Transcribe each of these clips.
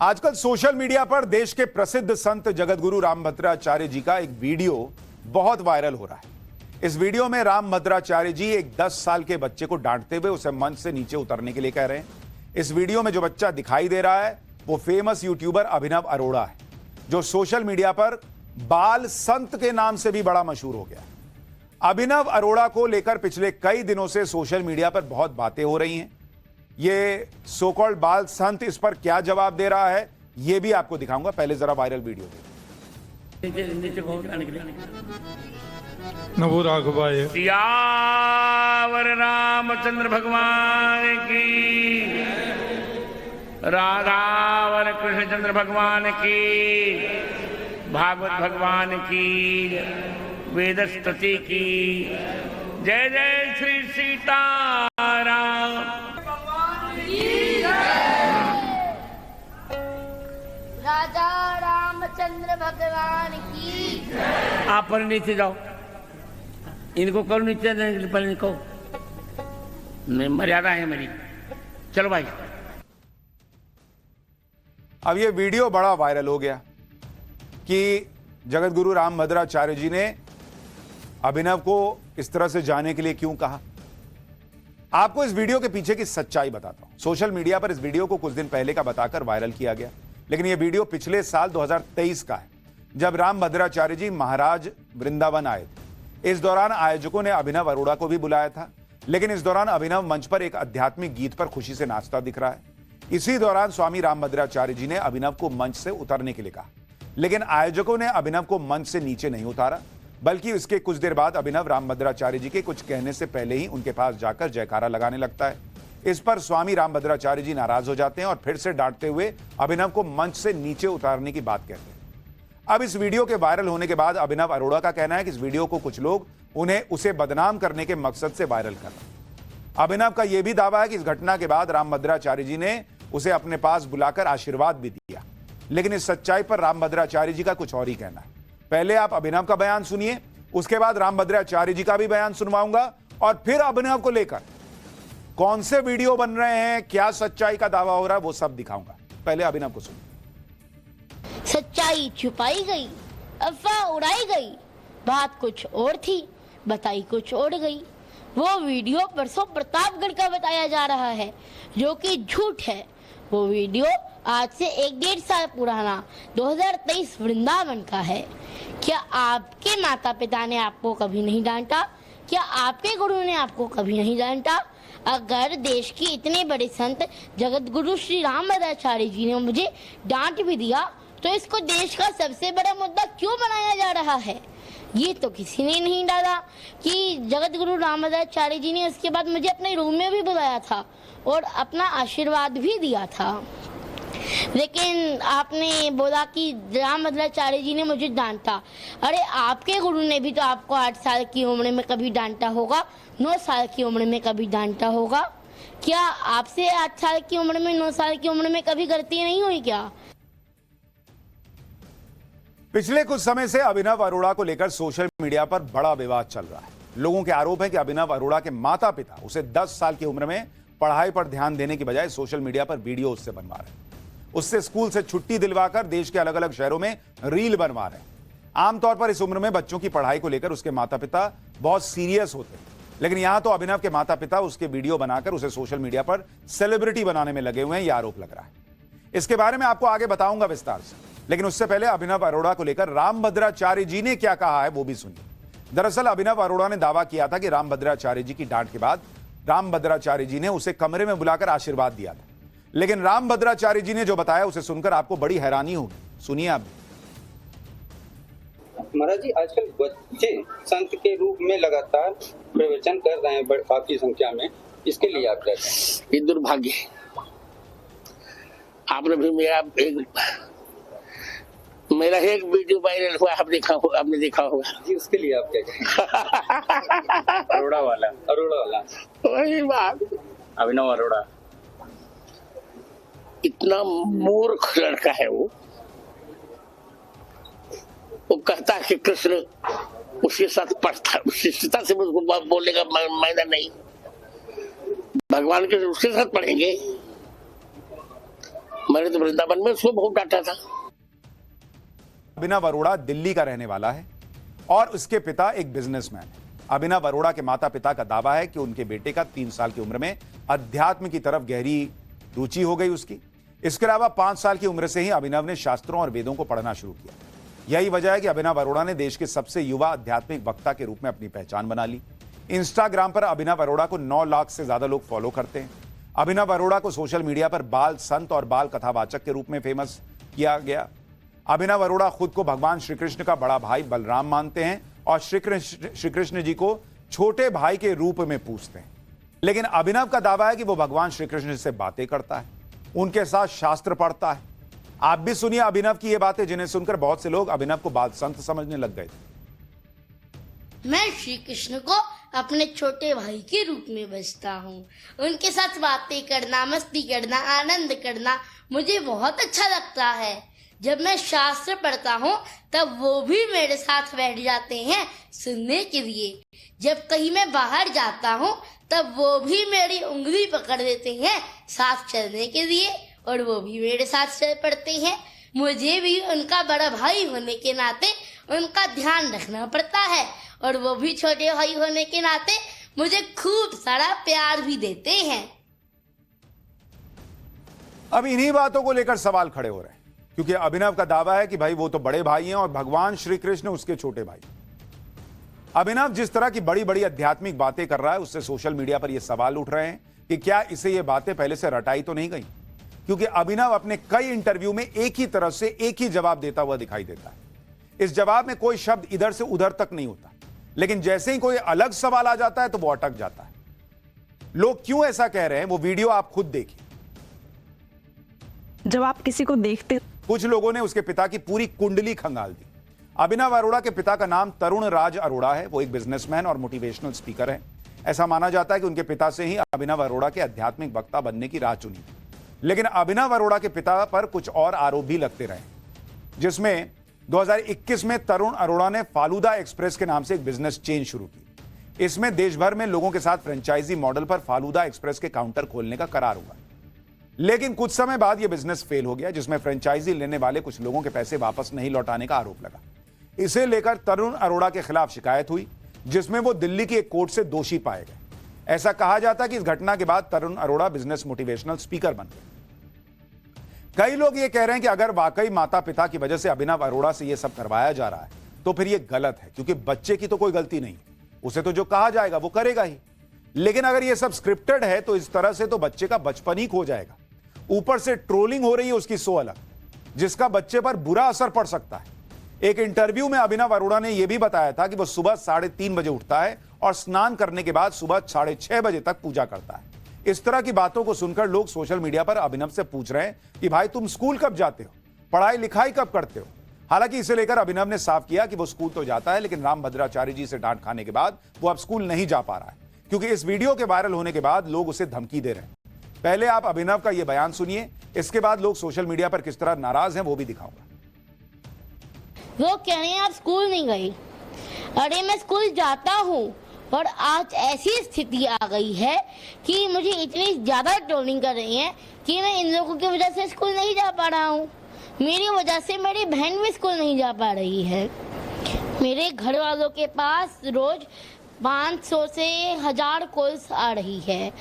आजकल social media पर देश के प्रसिद्ध संत जगतगुरु रामभद्राचार्य जी का एक वीडियो बहुत वायरल हो रहा है। इस वीडियो में रामभद्राचार्य जी एक 10 साल के बच्चे को डांटते हुए उसे मंच से नीचे उतरने के लिए कह रहे हैं। इस वीडियो में जो बच्चा दिखाई दे रहा है वो फेमस यूट्यूबर अभिनव अरोड़ा है, जो सोशल मीडिया पर बाल संत के नाम से भी बड़ा मशहूर हो गया। अभिनव अरोड़ा को लेकर पिछले कई दिनों से सोशल मीडिया पर बहुत बातें हो रही हैं। ये सो कॉल्ड बाल संत इस पर क्या जवाब दे रहा है ये भी आपको दिखाऊंगा। पहले जरा वायरल वीडियो नमो राघवाय। सियावर रामचंद्र भगवान की, राधावर कृष्णचंद्र भगवान की, भागवत भगवान की, वेद स्तुति की। जय जय श्री सीताराम। राजा रामचंद्र भगवान की। आप पर नीचे जाओ, इनको करो नीचे, पहले इनको मर्यादा है मेरी। चलो भाई। अब ये वीडियो बड़ा वायरल हो गया कि जगतगुरु रामभद्राचार्य जी ने अभिनव को इस तरह से जाने के लिए क्यों कहा। आपको इस वीडियो के पीछे की सच्चाई बताता हूं। सोशल मीडिया पर इस वीडियो को कुछ दिन पहले का बताकर वायरल किया गया, लेकिन यह वीडियो पिछले साल 2023 का है, जब रामभद्राचार्य जी महाराज वृंदावन आए थे। इस दौरान आयोजकों ने अभिनव अरोड़ा को भी बुलाया था, लेकिन इस दौरान अभिनव मंच पर एक आध्यात्मिक गीत पर खुशी से नाचता दिख रहा है। इसी दौरान स्वामी रामभद्राचार्य जी ने अभिनव को मंच से उतरने के लिए कहा, लेकिन आयोजकों ने अभिनव को मंच से नीचे नहीं उतारा, बल्कि इसके कुछ देर बाद अभिनव रामभद्राचार्य जी के कुछ कहने से पहले ही उनके पास जाकर जयकारा लगाने लगता है। इस पर स्वामी रामभद्राचार्य जी नाराज हो जाते हैं और फिर से डांटते हुए अभिनव को मंच से नीचे उतारने की बात कहते हैं। अब इस वीडियो के वायरल होने के बाद अभिनव अरोड़ा का कहना है कि इस वीडियो को कुछ लोग उसे बदनाम करने के मकसद से वायरल कर रहे हैं। अभिनव का यह भी दावा है कि इस घटना के बाद रामभद्राचार्य जी ने उसे अपने पास बुलाकर आशीर्वाद भी दिया, लेकिन इस सच्चाई पर रामभद्राचार्य जी का कुछ और ही कहना है। पहले आप अभिनव का बयान सुनिए, उसके बाद रामभद्राचार्य जी का भी बयान सुनवाऊंगा और फिर अभिनव को लेकर कौन से वीडियो बन रहे हैं, क्या सच्चाई का दावा हो रहा है, वो सब दिखाऊंगा। पहले अभिनव को सुनिए। सच्चाई छुपाई गई, अफवाह उड़ाई गई, बात कुछ और थी, बताई कुछ और गई। वो वीडियो परसों प्रतापगढ़ का बताया जा रहा है, जो कि झूठ है। वो वीडियो आज से 1-1.5 साल पुराना 2023 वृंदावन का है। क्या आपके माता पिता ने आपको कभी नहीं डांटा? क्या आपके गुरु ने आपको कभी नहीं डांटा? अगर देश के इतने बड़े संत जगतगुरु श्री रामभद्राचार्य जी ने मुझे डांट भी दिया, तो इसको देश का सबसे बड़ा मुद्दा क्यों बनाया जा रहा है? ये तो किसी ने नहीं डाला कि जगतगुरु रामभद्राचार्य जी ने उसके बाद मुझे अपने रूम में भी बुलाया था और अपना आशीर्वाद भी दिया था। लेकिन आपने बोला कि रामभद्राचार्य जी ने मुझे डांटा। अरे आपके गुरु ने भी तो आपको 8 साल की उम्र में कभी डांटा होगा, 9 साल की उम्र में कभी डांटा होगा। क्या आपसे 8 साल की उम्र में, 9 साल की उम्र में कभी गलती नहीं हुई क्या? पिछले कुछ समय से अभिनव अरोड़ा को लेकर सोशल मीडिया पर बड़ा विवाद चल रहा है। लोगों के आरोप है कि अभिनव अरोड़ा के माता पिता उसे 10 साल की उम्र में पढ़ाई पर ध्यान देने की बजाय सोशल मीडिया पर वीडियो उससे बनवा रहे हैं। उससे स्कूल से छुट्टी दिलवाकर देश के अलग अलग शहरों में रील बनवा रहे हैं। आमतौर पर इस उम्र में बच्चों की पढ़ाई को लेकर उसके माता पिता बहुत सीरियस होते हैं, लेकिन यहां तो अभिनव के माता पिता उसके वीडियो बनाकर उसे सोशल मीडिया पर सेलिब्रिटी बनाने में लगे हुए हैं, यह आरोप लग रहा है। इसके बारे में आपको आगे बताऊंगा विस्तार से, लेकिन उससे पहले अभिनव अरोड़ा को लेकर रामभद्राचार्य जी ने क्या कहा है वो भी सुनिए। दरअसल अभिनव अरोड़ा ने दावा किया था कि रामभद्राचार्य जी की डांट के बाद रामभद्राचार्य जी ने उसे कमरे में बुलाकर आशीर्वाद दिया था, लेकिन रामभद्राचार्य जी ने जो बताया उसे सुनकर आपको बड़ी हैरानी होगी। सुनिए आप। महाराज जी, आजकल बच्चे संत के रूप में लगातार प्रवचन कर रहे हैं काफी संख्या में, इसके लिए आप क्या कहें? ये दुर्भाग्य है। आपने भी मेरा एक वीडियो वायरल हुआ, आपने देखा होगा जी, उसके लिए आप क्या कहें? अरोड़ा वाला वही बात। अभिनव अरोड़ा इतना मूर्ख लड़का है वो कहता है कि कृष्ण उसके साथ पढ़ता, उसकी सीता से उसको बोलने का मायना नहीं। भगवान के उसके साथ पढ़ेंगे, मैंने तो वृंदावन में उसको बहुत डांटा था। अभिनव अरोड़ा दिल्ली का रहने वाला है और उसके पिता एक बिजनेसमैन है। अभिनव अरोड़ा के माता पिता का दावा है कि उनके बेटे का 3 साल की उम्र में अध्यात्म की तरफ गहरी रुचि हो गई उसकी। इसके अलावा 5 साल की उम्र से ही अभिनव ने शास्त्रों और वेदों को पढ़ना शुरू किया। यही वजह है कि अभिनव अरोड़ा ने देश के सबसे युवा आध्यात्मिक वक्ता के रूप में अपनी पहचान बना ली। इंस्टाग्राम पर अभिनव अरोड़ा को 9 लाख से ज्यादा लोग फॉलो करते हैं। अभिनव अरोड़ा को सोशल मीडिया पर बाल संत और बाल कथावाचक के रूप में फेमस किया गया। अभिनव अरोड़ा खुद को भगवान श्री कृष्ण का बड़ा भाई बलराम मानते हैं और श्री कृष्ण जी को छोटे भाई के रूप में पूजते हैं। लेकिन अभिनव का दावा है कि वो भगवान श्री कृष्ण से बातें करता है, उनके साथ शास्त्र पढ़ता है। आप भी सुनिए अभिनव की ये बातें, जिन्हें सुनकर बहुत से लोग अभिनव को बाल संत समझने लग गए थे। मैं श्री कृष्ण को अपने छोटे भाई के रूप में बसता हूँ। उनके साथ बातें करना, मस्ती करना, आनंद करना मुझे बहुत अच्छा लगता है। जब मैं शास्त्र पढ़ता हूँ तब वो भी मेरे साथ बैठ जाते हैं सुनने के लिए। जब कहीं मैं बाहर जाता हूँ तब वो भी मेरी उंगली पकड़ देते हैं साथ चलने के लिए और वो भी मेरे साथ चल पड़ते हैं। मुझे भी उनका बड़ा भाई होने के नाते उनका ध्यान रखना पड़ता है और वो भी छोटे भाई होने के नाते मुझे खूब सारा प्यार भी देते हैं। अब इन्हीं बातों को लेकर सवाल खड़े हो रहे हैं, क्योंकि अभिनव का दावा है कि भाई वो तो बड़े भाई हैं और भगवान श्री कृष्ण उसके छोटे भाई। अभिनव जिस तरह की बड़ी बड़ी आध्यात्मिक बातें कर रहा है, उससे सोशल मीडिया पर यह सवाल उठ रहे हैं कि क्या इसे ये बातें पहले से रटाई तो नहीं गई, क्योंकि अभिनव अपने कई इंटरव्यू में एक ही तरह से एक ही जवाब देता हुआ दिखाई देता है। इस जवाब में कोई शब्द इधर से उधर तक नहीं होता, लेकिन जैसे ही कोई अलग सवाल आ जाता है तो वो अटक जाता है। लोग क्यों ऐसा कह रहे हैं वो वीडियो आप खुद देखिए। जब आप किसी को देखते, कुछ लोगों ने उसके पिता की पूरी कुंडली खंगाल दी। अभिनव अरोड़ा के पिता का नाम तरुण राज अरोड़ा है। वो एक बिजनेसमैन और मोटिवेशनल स्पीकर है। ऐसा माना जाता है कि उनके पिता से ही अभिनव अरोड़ा के आध्यात्मिक वक्ता बनने की राह चुनी थी। लेकिन अभिनव अरोड़ा के पिता पर कुछ और आरोप भी लगते रहे, जिसमें 2021 में तरुण अरोड़ा ने फालूदा एक्सप्रेस के नाम से एक बिजनेस चेन शुरू की। इसमें देश भर में लोगों के साथ फ्रेंचाइजी मॉडल पर फालूदा एक्सप्रेस के काउंटर खोलने का करार हुआ। लेकिन कुछ समय बाद यह बिजनेस फेल हो गया, जिसमें फ्रेंचाइजी लेने वाले कुछ लोगों के पैसे वापस नहीं लौटाने का आरोप लगा। इसे लेकर तरुण अरोड़ा के खिलाफ शिकायत हुई, जिसमें वो दिल्ली की एक कोर्ट से दोषी पाए गए। ऐसा कहा जाता है कि इस घटना के बाद तरुण अरोड़ा बिजनेस मोटिवेशनल स्पीकर बन गए। कई लोग ये कह रहे हैं कि अगर वाकई माता पिता की वजह से अभिनव अरोड़ा से ये सब करवाया जा रहा है तो फिर ये गलत है, क्योंकि बच्चे की तो कोई गलती नहीं, उसे तो जो कहा जाएगा वो करेगा ही। लेकिन अगर ये सब स्क्रिप्टेड है तो इस तरह से तो बच्चे का बचपन ही खो जाएगा। ऊपर से ट्रोलिंग हो रही है उसकी सो अलग, जिसका बच्चे पर बुरा असर पड़ सकता है। एक इंटरव्यू में अभिनव अरोड़ा ने यह भी बताया था कि वह सुबह 3:30 बजे उठता है और स्नान करने के बाद सुबह 6:30 बजे तक पूजा करता है। इस तरह की बातों को सुनकर लोग सोशल मीडिया पर अभिनव से पूछ रहे हैं कि भाई तुम स्कूल कब जाते हो, पढ़ाई लिखाई कब करते हो। हालांकि इसे लेकर अभिनव ने साफ किया कि वो स्कूल तो जाता है, लेकिन रामभद्राचार्य जी से डांट खाने के बाद वो अब स्कूल नहीं जा पा रहा है, क्योंकि इस वीडियो के वायरल होने के बाद लोग उसे धमकी दे रहे हैं। पहले आप अभिनव का यह बयान सुनिए, इसके बाद लोग सोशल मीडिया पर किस तरह नाराज हैं वो भी दिखाऊंगा। वो कह रहे हैं आप स्कूल नहीं गई। अरे मैं स्कूल जाता हूँ और आज ऐसी स्थिति आ गई है कि मुझे इतनी ज्यादा ट्रोलिंग कर रही है कि मैं इन लोगों की वजह से स्कूल नहीं जा पा रहा हूँ। मेरी वजह से मेरी बहन भी स्कूल नहीं जा पा रही है। मेरे घर वालों के पास रोज 500 से 1000 कॉल्स आ रही है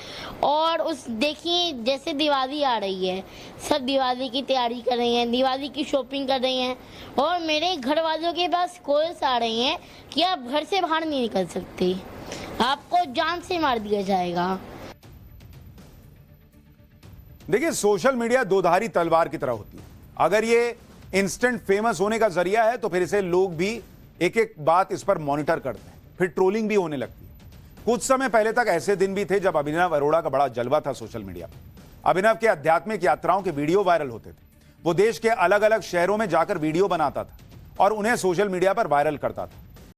और उस देखिए जैसे दिवाली आ रही है, सब दिवाली की तैयारी कर रही हैं, दिवाली की शॉपिंग कर रही हैं और मेरे घर वालों के पास कॉल्स आ रही हैं कि आप घर से बाहर नहीं निकल सकते, आपको जान से मार दिया जाएगा। देखिए, सोशल मीडिया दोधारी तलवार की तरह होती है। अगर ये इंस्टेंट फेमस होने का जरिया है तो फिर इसे लोग भी एक एक बात इस पर मॉनिटर करते हैं, फिर ट्रोलिंग भी होने लगती है। कुछ समय पहले तक ऐसे दिन भी थे जब अभिनव अरोड़ा का बड़ा जलवा था सोशल मीडिया पर। अभिनव के आध्यात्मिक यात्राओं के वीडियो वायरल होते थे। वो देश के अलग अलग शहरों में जाकर वीडियो बनाता था और उन्हें सोशल मीडिया पर वायरल करता था।